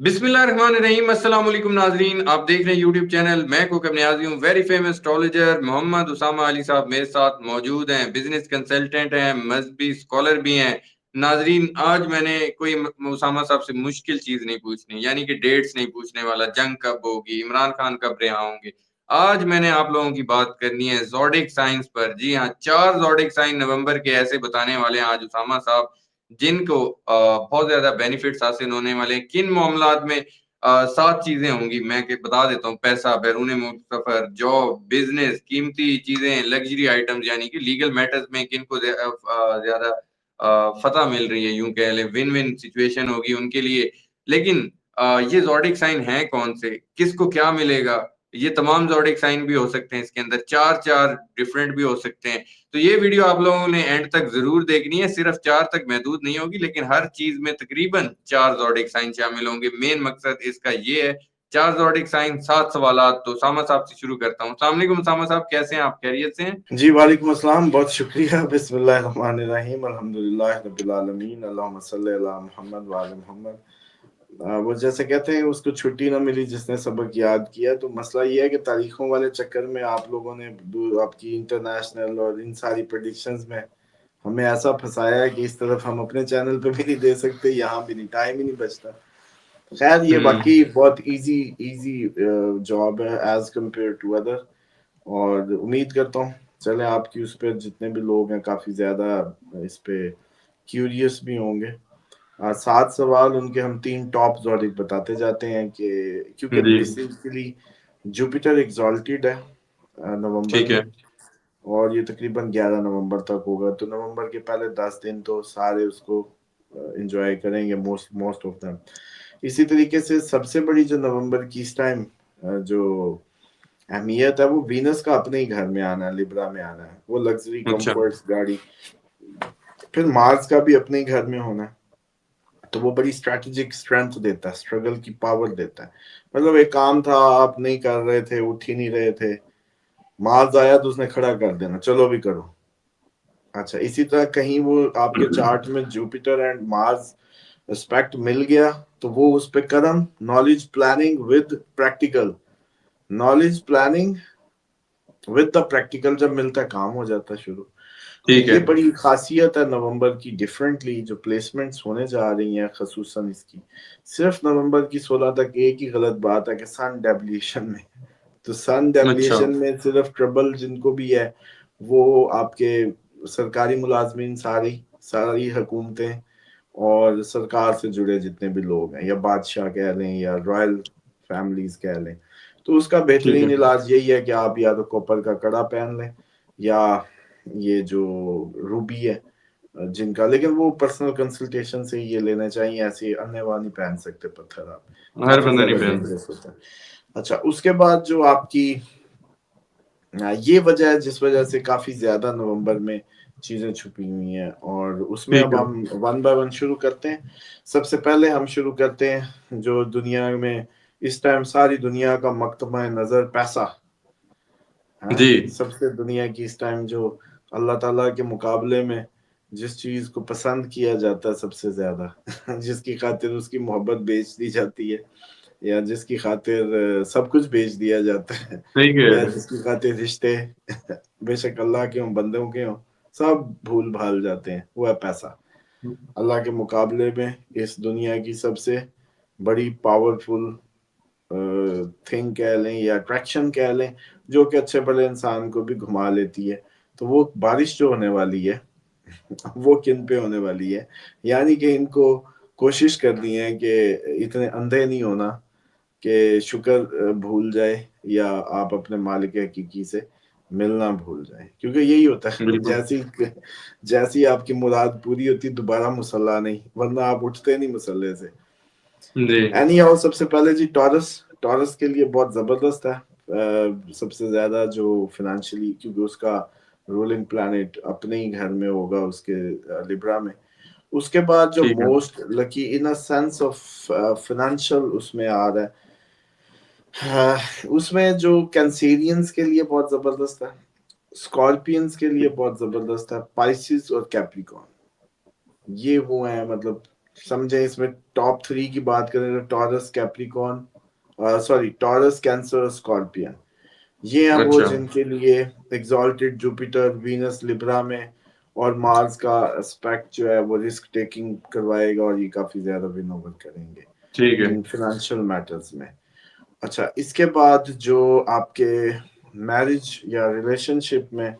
बिस्मिल्लाहिर्रहमानिर्रहीम। अस्सलाम वालेकुम नाजरीन, आप देख रहे हैं यूट्यूब चैनल मैं कोकब नियाज़ी हूँ। Very famous astrologer Mohammad Usama Ali sahab मेरे साथ मौजूद हैं। बिजनेस कंसल्टेंट हैं, मजहबी स्कॉलर भी हैं। नाजरीन, आज मैंने कोई उसामा साहब से मुश्किल चीज नहीं पूछनी, यानी कि डेट्स नहीं पूछने वाला, जंग कब होगी, इमरान खान कब रिहा होंगे। आज मैंने आप लोगों की बात करनी है ज़ोडिक साइंस पर। जी हाँ, 4 ज़ोडिक साइन नवंबर के ऐसे बताने वाले हैं आज उसामा साहब, जिनको बहुत ज्यादा बेनिफिट्स हासिल होने वाले हैं। किन मामलात में 7 चीजें होंगी मैं के बता देता हूँ। पैसा, बैरून मुल्क सफर, जॉब, बिजनेस, कीमती चीजें, लग्जरी आइटम्स, यानी कि लीगल मैटर्स में किनको ज्यादा फतह मिल रही है, यूं कह ले विन विन सिचुएशन होगी उनके लिए। लेकिन ये ज़ोडिक साइन है कौन से, किसको क्या मिलेगा, ये तमाम ज़ोडिक साइन भी हो सकते हैं इसके अंदर, 4 डिफरेंट भी हो सकते हैं। तो ये वीडियो आप लोगों ने एंड तक जरूर देखनी है। सिर्फ 4 तक महदूद नहीं होगी, लेकिन हर चीज में तकरीबन 4 ज़ोडिक साइन शामिल होंगे। मेन मकसद इसका ये है, 4 ज़ोडिक साइन 7 सवालात। तो सामा साहब से शुरू करता हूँ। अस्सलाम वालेकुम सामा साहब, कैसे हैं आप, खैरियत से हैं? जी वालेकुम अस्सलाम, बहुत शुक्रिया। बिस्मिल्लाहिर्रहमानिर्रहीम, अल्हम्दुलिल्लाहि रब्बिल आलमीन, अल्लाहुम्मा सल्लि अला मुहम्मद व आले मुहम्मद। वो जैसे कहते हैं उसको छुट्टी ना मिली जिसने सबक याद किया। तो मसला ये है कि तारीखों वाले चक्कर में आप लोगों ने आपकी इंटरनेशनल और इन सारी प्रेडिक्शंस में हमें ऐसा फंसाया है कि इस तरफ हम अपने चैनल पे भी नहीं दे सकते, यहाँ भी नहीं, टाइम ही नहीं बचता। खैर, ये बाकी बहुत इजी इजी जॉब है एज कम्पेयर टू अदर। और उम्मीद करता हूँ चले आपकी उस पर जितने भी लोग हैं काफी ज्यादा इस पे क्यूरियस भी होंगे। 7 सवाल उनके हम 3 टॉप जॉडिक बताते जाते हैं कि क्योंकि जी, बेसिकली जुपिटर एग्जॉल्टेड है नवंबर ठीक में। है। और ये तकरीबन 11 नवंबर तक होगा। तो नवंबर के पहले 10 दिन तो सारे उसको एंजॉय करेंगे, मोस्ट मोस्ट ऑफ देम। इसी तरीके से सबसे बड़ी जो नवंबर की इस टाइम जो अहमियत है, वो वीनस का अपने ही घर में आना है, लिब्रा में आना है, वो लग्जरी अच्छा, कंफर्ट्स गाड़ी। फिर मार्स का भी अपने ही घर में होना है। तो वो बड़ी स्ट्रेटेजिक स्ट्रेंथ देता है, स्ट्रगल की पावर देता है। मतलब एक काम था, आप नहीं कर रहे थे, उठ ही नहीं रहे थे, मार्स आया तो उसने खड़ा कर देना, चलो भी करो। अच्छा, इसी तरह कहीं वो आपके चार्ट में जुपिटर एंड मार्स एस्पेक्ट मिल गया, तो वो उस पे कदम knowledge planning with practical, knowledge planning with the practical जब मिलता है, काम हो जाता है शुरू। तो ठीक ये है। बड़ी खासियत है नवंबर की। डिफरेंटली जो प्लेसमेंट्स होने जा रही हैं, खसूसन इसकी सिर्फ नवंबर की 16 तक एक ही गलत बात है कि सन डेविएशन में। तो सन अच्छा, डेविएशन में सिर्फ ट्रबल जिनको भी है, वो आपके सरकारी मुलाजमीन, सारी सारी हुकूमतें और सरकार से जुड़े जितने भी लोग हैं, या बादशाह कह लें या रॉयल फैमिलीज कह लें। तो उसका ठीक बेहतरीन है। इलाज यही है कि आप या तो कॉपर का कड़ा पहन लें, या ये जो रूबी है जिनका, लेकिन वो पर्सनल कंसल्टेशन से ही ये लेना चाहिए, ऐसे अन्यवा नहीं पहन सकते पत्थर आप, हर काफी बंदा नहीं ज्यादा पहन डेंजरस होता है। अच्छा, उसके बाद जो आपकी ये वजह है जिस वजह से काफी ज्यादा नवंबर में चीजें छुपी हुई हैं, और उसमें ठीक अब है। हम वन बाय वन शुरू करते हैं। सबसे पहले हम शुरू करते हैं जो दुनिया में इस टाइम सारी दुनिया का मकतमा नजर पैसा है। जी, सबसे दुनिया की इस टाइम जो अल्लाह ताला के मुकाबले में जिस चीज को पसंद किया जाता है सबसे ज्यादा जिसकी खातिर उसकी मोहब्बत बेच दी जाती है, या जिसकी खातिर सब कुछ बेच दिया जाता है, सही कह या रहे हैं। जिसकी खातिर रिश्ते बेशक अल्लाह के हों, बंदों के हों, सब भूल भाल जाते हैं, वो है पैसा। अल्लाह के मुकाबले में इस दुनिया की सबसे बड़ी पावरफुल थिंग कह लें या अट्रैक्शन कह लें, जो कि अच्छे भले इंसान को भी घुमा लेती है, तो वो बारिश जो होने वाली है वो किन पे होने वाली है। यानी कि इनको कोशिश करनी है कि इतने अंधे नहीं होना कि शुक्र भूल जाए, या आप अपने मालिक हकीकी से मिलना भूल जाए। क्योंकि यही होता है कि बिल्कुल। जैसी जैसी आपकी मुराद पूरी होती, दोबारा मुसल्ला नहीं, वरना आप उठते नहीं मुसल्ले से। जी, एनी हाउ, सबसे पहले जी टॉरस। टॉरस के लिए बहुत जबरदस्त है। सबसे ज्यादा जो फिनेंशियली, क्योंकि उसका रूलिंग प्लैनेट अपने ही घर में होगा उसके लिब्रा में। उसके बाद जो ठीक है। Most lucky in a sense of financial उसमें आ रहा है, उसमें जो कैंसेरियंस के लिए बहुत जबरदस्त है, स्कॉर्पियंस के लिए बहुत जबरदस्त है, पाइसिस और कैप्रिकॉर्न। ये वो है, मतलब समझे, इसमें टॉप 3 की बात करें तो taurus, Capricorn, sorry taurus, cancer, scorpion, ये हैं वो अच्छा जिनके लिए एग्जॉल्टेड जुपिटर, वीनस लिब्रा में और मार्स का एस्पेक्ट जो है वो रिस्क टेकिंग करवाएगा और ये काफी ज्यादा विन ओवर करेंगे ठीक है। इन फाइनेंशियल मैटर्स में। अच्छा, इसके बाद जो आपके मैरिज या रिलेशनशिप में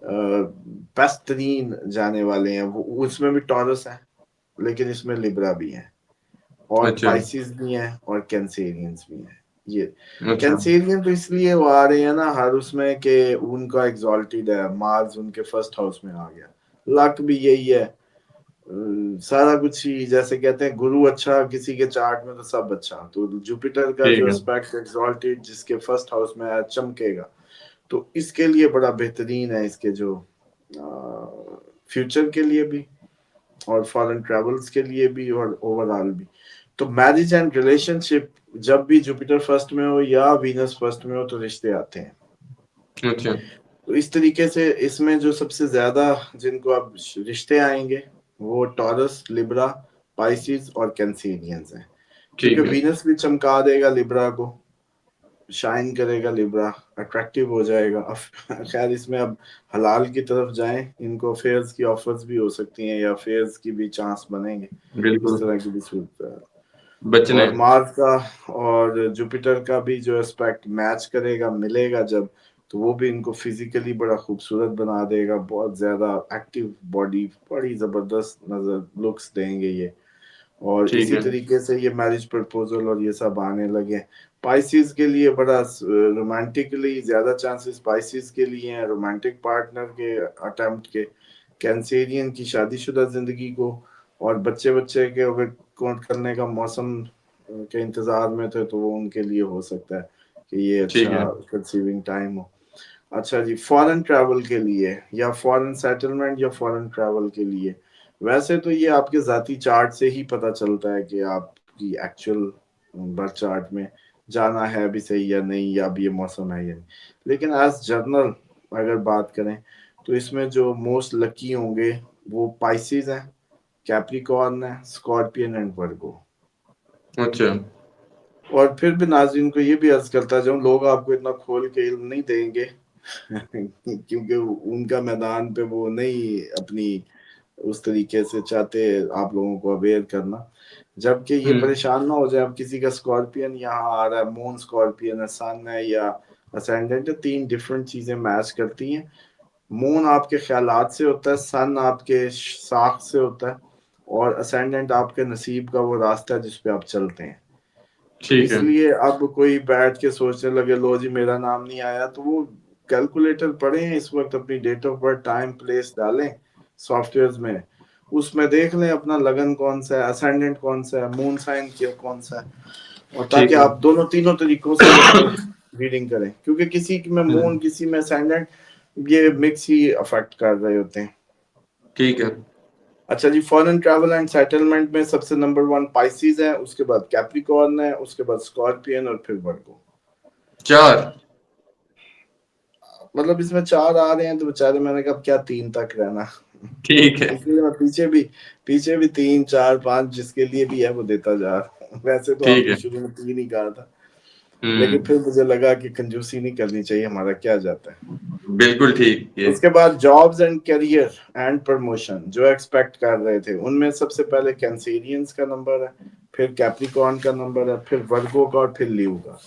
बेस्ट तरीन जाने वाले हैं वो उसमें भी टॉरस है, लेकिन इसमें लिब्रा भी है और अच्छा पाइसिस भी हैं और कैंसेरियंस भी हैं। ये अच्छा कैंसेरियन तो इसलिए वो आ रहे हैं ना हर उसमें कि उनका एग्जॉल्टेड है, मार्स उनके फर्स्ट हाउस में आ गया, लक भी यही है। सारा कुछ ही जैसे कहते हैं गुरु अच्छा किसी के चार्ट में तो सब अच्छा, तो जुपिटर का ठीक जो है। एस्पेक्ट एग्जॉल्टेड जिसके फर्स्ट हाउस में आया चमकेगा, तो इसके लिए बड़ा बेहतरीन है, इसके जो फ्यूचर के लिए भी और फॉरेन ट्रेवल्स के लिए भी और ओवरऑल भी। तो मैरिज एंड रिलेशनशिप जब भी जुपिटर फर्स्ट में हो या वीनस फर्स्ट में हो तो रिश्ते आते हैं। अच्छा तो इस तरीके से इसमें जो सबसे ज्यादा जिनको अब रिश्ते आएंगे वो टॉरस, लिब्रा, पाइसिस और कैंसेरियंस हैं, क्योंकि ठीक है। वीनस भी चमका देगा लिब्रा को, शाइन करेगा लिब्रा, अट्रैक्टिव हो जाएगा। अब खैर इसमें अब हलाल की तरफ जाएं, इनको अफेयर्स की ऑफर्स भी हो सकती हैं या अफेयर्स की भी चांस बनेंगे, इस बिल्कुल तरह की भी सूरत है। बचने। और मार्स का और जुपिटर का भी जो एस्पेक्ट मैच करेगा, मिलेगा जब, तो वो भी इनको फिजिकली बड़ा खूबसूरत बना देगा, बहुत ज्यादा एक्टिव बॉडी, बड़ी जबरदस्त नजर लुक्स देंगे ये। और ठीक इसी है। तरीके से ये मैरिज प्रपोजल और ये सब आने लगे। पाइसिस के लिए बड़ा रोमांटिकली ज्यादा चांसेस पाइसिस के लिए हैं, रोमांटिक पार्टनर के अटेम्प्ट के। कैंसेरियन की शादीशुदा जिंदगी को और बच्चे बच्चे के अगर कौन करने का मौसम के इंतजार में थे तो वो उनके लिए हो सकता है कि ये ठीक है। अच्छा कंसीविंग टाइम हो। अच्छा जी, फॉरेन ट्रैवल के लिए या फॉरेन सेटलमेंट या फॉरेन ट्रैवल के लिए, वैसे तो ये आपके जाती चार्ट से ही पता चलता है कि आपकी एक्चुअल बर्थ चार्ट में जाना है अभी सही या नहीं, या अभी ये मौसम है या नहीं। लेकिन एज जर्नल अगर बात करें तो इसमें जो मोस्ट लकी होंगे वो पाइसिस हैं, कैप्रिकॉर्न है, स्कॉर्पियन एंड वर्गो। अच्छा और फिर भी नाज़रीन को ये भी अर्ज करता जाऊं, लोग आपको इतना खोल के इल्म नहीं देंगे क्योंकि उनका मैदान पे वो नहीं अपनी उस तरीके से चाहते आप लोगों को अवेयर करना। जबकि ये हम्म परेशान ना हो जाए, अब किसी का स्कॉर्पियन यहाँ आ रहा है, मून स्कॉर्पियन है, सन है या असेंडेंट है, 3 डिफरेंट चीजें मैच करती हैं। मून आपके ख्यालात से होता है, सन आपके साख से होता है और असेंडेंट आपके नसीब का वो रास्ता है जिस पे आप चलते हैं। तो ठीक है। इसलिए अब कोई बैठ के सोचने लगे लो जी मेरा नाम नहीं आया, तो वो कैलकुलेटर पढ़ें इस वक्त, अपनी date of birth, time, place डालें सॉफ्टवेयर में, उसमें देख लें अपना लगन कौन सा है, असेंडेंट कौन सा है, मून साइन क्या कौन सा है, और ताकि ठीक है। आप दोनों तीनों तरीकों से अपनी रीडिंग करें, क्योंकि किसी में मून हम्म किसी में असेंडेंट, ये मिक्स ही अफेक्ट कर रहे होते हैं। ठीक है। अच्छा जी, फॉरेन ट्रैवल एंड सेटलमेंट में सबसे नंबर 1 पाइसिस है, उसके बाद कैप्रिकॉर्न है, उसके बाद स्कॉर्पियन और फिर वर्गो। चार। मतलब इसमें 4 आ रहे हैं तो बेचारे, मैंने कहा अब क्या 3 तक रहना ठीक है। इसलिए मैं पीछे भी 3 4 5 जिसके लिए भी है वो देता जा रहा हूं। वैसे तो ठीक आपने है। शुरू में 3 ही कहा था, लेकिन हम्म फिर मुझे लगा कि कंजूसी नहीं करनी चाहिए, हमारा क्या जाता है। बिल्कुल ठीक ये। उसके बाद jobs and career and promotion जो एक्सपेक्ट कर रहे थे, उनमें सबसे पहले कैंसेरियंस का नंबर है, फिर कैप्रिकॉर्न का नंबर है, फिर वर्गो का और फिर लीव का।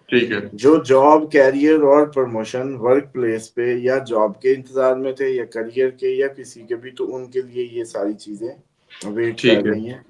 ठीक है। जो जॉब, कैरियर और प्रमोशन वर्क प्लेस पे या जॉब के इंतजार में थे या करियर के या किसी के भी, तो उनके लिए ये सारी चीजें वेट कर ठीक है। रही हैं।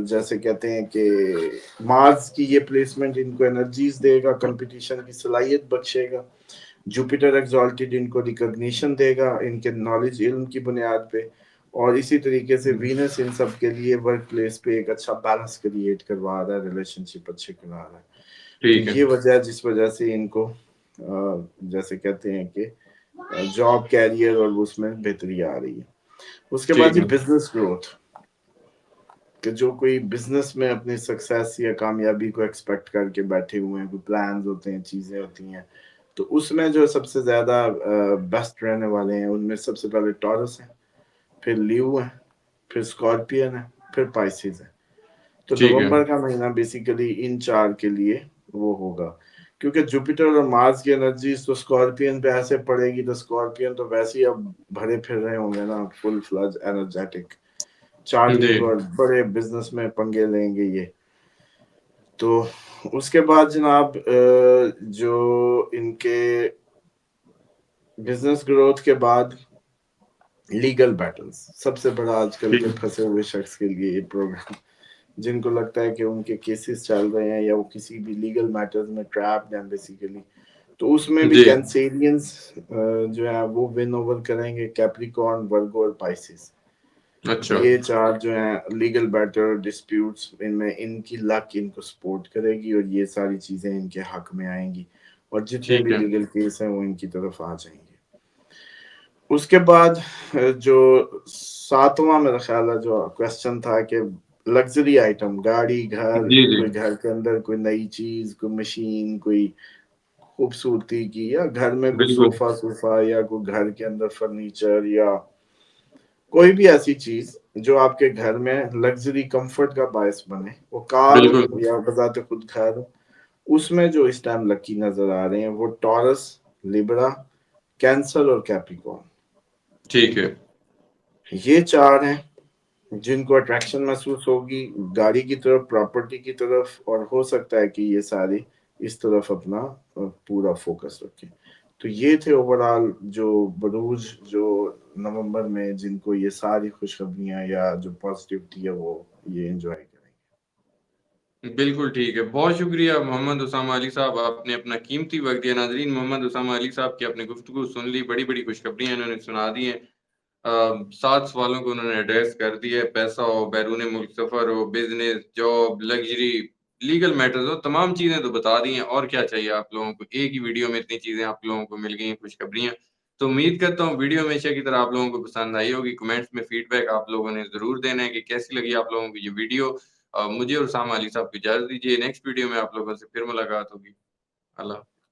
जैसे कहते हैं कि मार्स की ये प्लेसमेंट इनको एनर्जीज देगा, कंपटीशन की सलाहियत बख्शेगा। जुपिटर एग्जॉल्टेड इनको रिकॉग्निशन देगा इनके नॉलेज इल्म की बुनियाद पे। और इसी तरीके से वीनस इन सब के लिए वर्क प्लेस पे एक अच्छा बैलेंस क्रिएट करवा रहा है, रिलेशनशिप अच्छे करा रहा है। तो ठीक है। ये वजह है जिस वजह से इनको जैसे कहते हैं कि जॉब, कैरियर और उसमें बेहतरी आ रही है। उसके बाद ठीक जी है। बिजनेस ग्रोथ, कि जो कोई बिजनेस में अपनी सक्सेस या कामयाबी को एक्सपेक्ट करके बैठे हुए हैं, कोई प्लान्स होते हैं, चीजें होती हैं, तो उसमें जो सबसे ज्यादा बेस्ट रहने वाले हैं उनमें सबसे पहले टॉरस है, फिर लीव है, फिर स्कॉर्पियन है, फिर पाइसेस है। तो ठीक है। नवंबर का महीना बेसिकली इन 4 के लिए वो होगा, क्योंकि जुपिटर और मार्स की एनर्जी तो स्कॉर्पियन पे ऐसे पड़ेगी, तो स्कॉर्पियन तो वैसे ही अब भरे फिर रहे होंगे ना, फुल फ्लज एनर्जेटिक, चार्लिंग जी, और बड़े बिजनेस में पंगे लेंगे ये। तो उसके बाद जनाब जो इनके बिजनेस ग्रोथ के बाद लीगल बैटल्स, सबसे बड़ा आजकल ठीक के है। फंसे हुए शख्स के लिए ये प्रोग्राम, जिनको लगता है कि उनके केसेस चल रहे हैं या वो किसी भी लीगल मैटर्स में ट्रैप्ड हैं बेसिकली, तो उसमें भी जी, कैंसेरियंस जो है वो विन ओवर करेंगे कैप्रिकॉर्न, वर्गो और पाइसेस। अच्छा, ये 4 जो हैं लीगल बैटर डिस्प्यूट्स, इनमें इनकी लक इनको सपोर्ट करेगी और ये सारी चीजें इनके हक में आएंगी, और जितने ठीक भी है। लीगल केस हैं वो इनकी तरफ आ जाएंगे। उसके बाद जो 7वां मेरा ख्याल है जो क्वेश्चन था कि लग्जरी आइटम, गाड़ी, घर, जी, जी, कोई घर के अंदर कोई नई चीज, कोई मशीन, कोई खूबसूरती की, या घर में कोई बिल्कुल, सोफा सोफा या कोई घर के अंदर फर्नीचर, या कोई भी ऐसी चीज जो आपके घर में लग्जरी कंफर्ट का बायस बने, वो कार हो बिल्कुल, या बजाते खुद घर हो। उसमें जो इस टाइम लकी नजर आ रहे हैं वो टॉरस, लिब्रा, कैंसर और कैप्रिकॉर्न। ठीक है। ये 4 हैं जिनको अट्रैक्शन महसूस होगी गाड़ी की तरफ, प्रॉपर्टी की तरफ, और हो सकता है कि ये सारे इस तरफ अपना पूरा फोकस रखें। तो ये थे ओवरऑल जो बरूज जो नवंबर में जिनको ये सारी खुशखबरियां या जो पॉजिटिविटी है वो ये एंजॉय करेंगे। बिल्कुल ठीक है। बहुत शुक्रिया मोहम्मद उसामा अली साहब, आपने अपना कीमती वक्त दिया। नाजरीन, मोहम्मद उसामा अली साहब की आपने गुफ्तगू सुन ली, बड़ी बड़ी खुशखबरियां इन्होंने सुना दी हैं। 7 सवालों को उन्होंने एड्रेस कर दिया है। पैसा हो, बैरून मुल्क सफर हो, business, job, luxury, legal matters हो, तमाम चीजें तो बता दी हैं। और क्या चाहिए आप लोगों को, एक ही वीडियो में इतनी चीजें आप लोगों को मिल गई हैं, खुशखबरियां। तो उम्मीद करता हूँ वीडियो हमेशा की तरह आप लोगों को पसंद आई होगी। कमेंट्स में फीडबैक आप लोगों ने जरूर देना है कि कैसी लगी आप लोगों को ये वीडियो। मुझे और उसामा अली साहब को इजाजत दीजिए। नेक्स्ट वीडियो में आप लोगों से फिर मुलाकात होगी। अल्लाह।